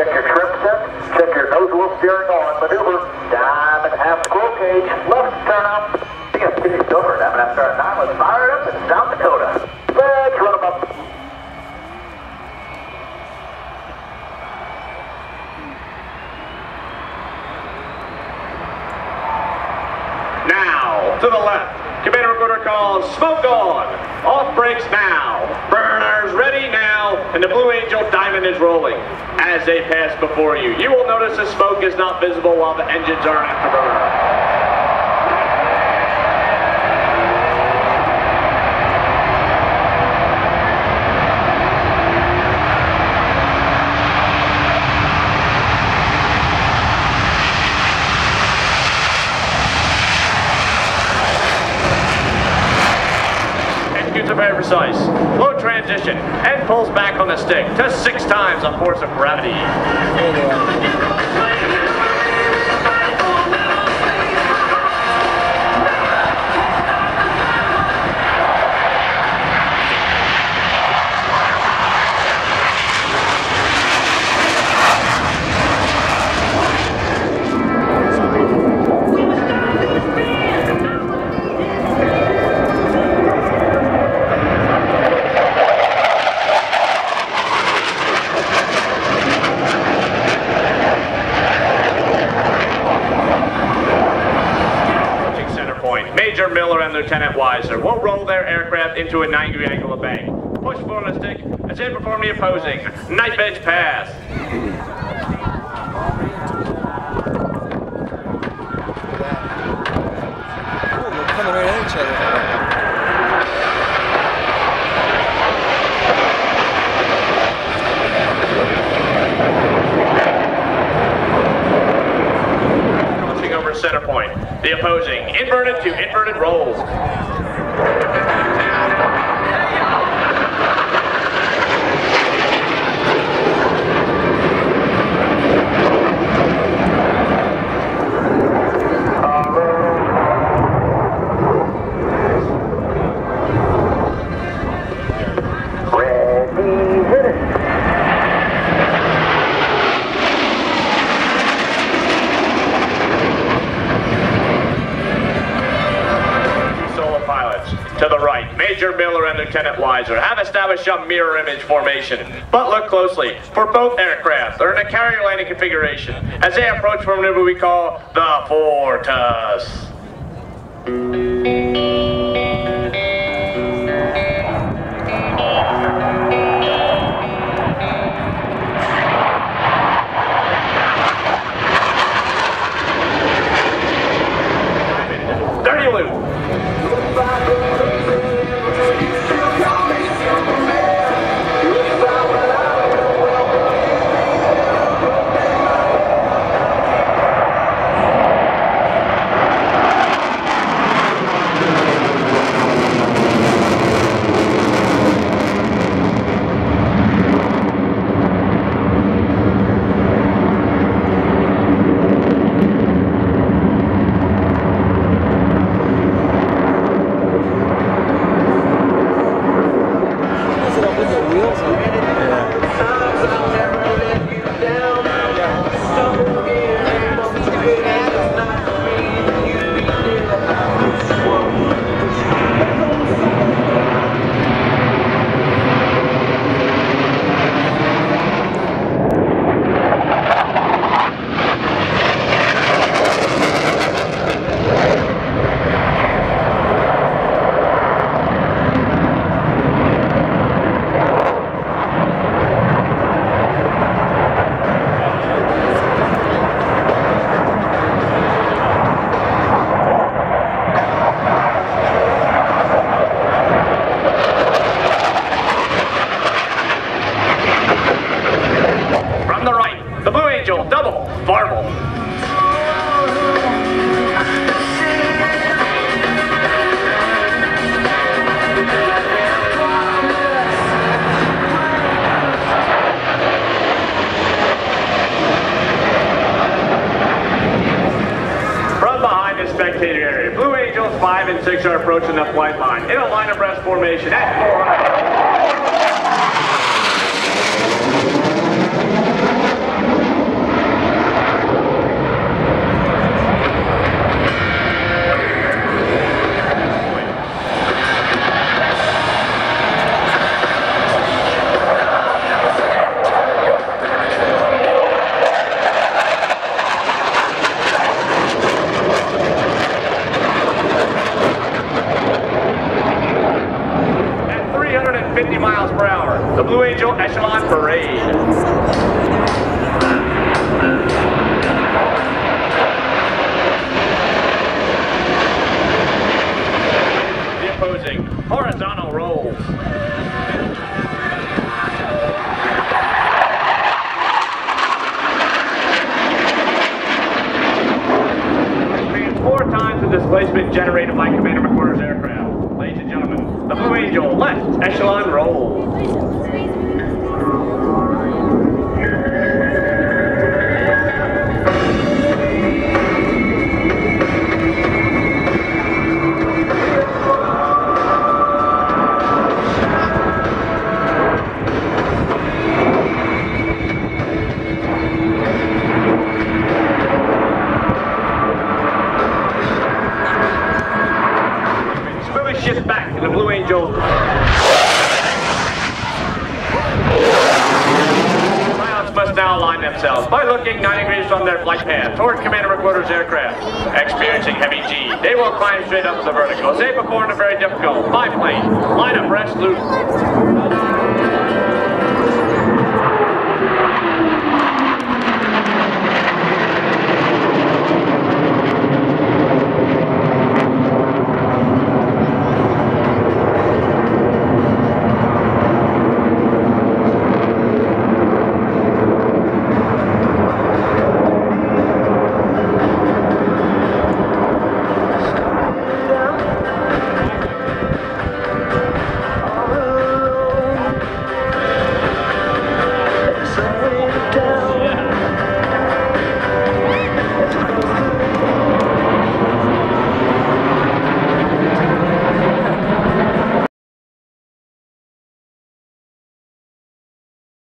Check your trim set. Check your nose wheel steering on. Maneuver. Diamond half squirrel cage. Left turn up. See a pitched over. Diamond half turn 9. Let's fire it up in South Dakota. Let's run them up. Now, to the left. Commander recorder calls smoke on. Off brakes now. Burners ready now. And the Blue Angel Diamond is rolling. As they pass before you, you will notice the smoke is not visible while the engines are afterburner. Very precise, low transition, and pulls back on the stick to 6 times the force of gravity. Major Miller and Lieutenant Weiser will roll their aircraft into a 90-degree angle of bank. Push forward on the stick as they perform the opposing knife edge pass. They're coming right at each other. Center point. The opposing inverted to inverted rolls. To the right, Major Miller and Lieutenant Weiser have established a mirror image formation. But look closely, for both aircraft, they're in a carrier landing configuration as they approach from a maneuver we call the Fortus. Dirty loop. Double, Marvel. From behind the spectator area, Blue Angels 5 and 6 are approaching the flight line in a line abreast formation at 400. Displacement generated by Commander McWhorter's aircraft. Ladies and gentlemen, the Blue Angel, left echelon roll. Shift back in the Blue Angel. Pilots must now align themselves by looking 90 degrees from their flight path toward Commander McWhorter's aircraft. Experiencing heavy G, they will climb straight up to the vertical. As they perform a very difficult biplane. Line up, rest, loose.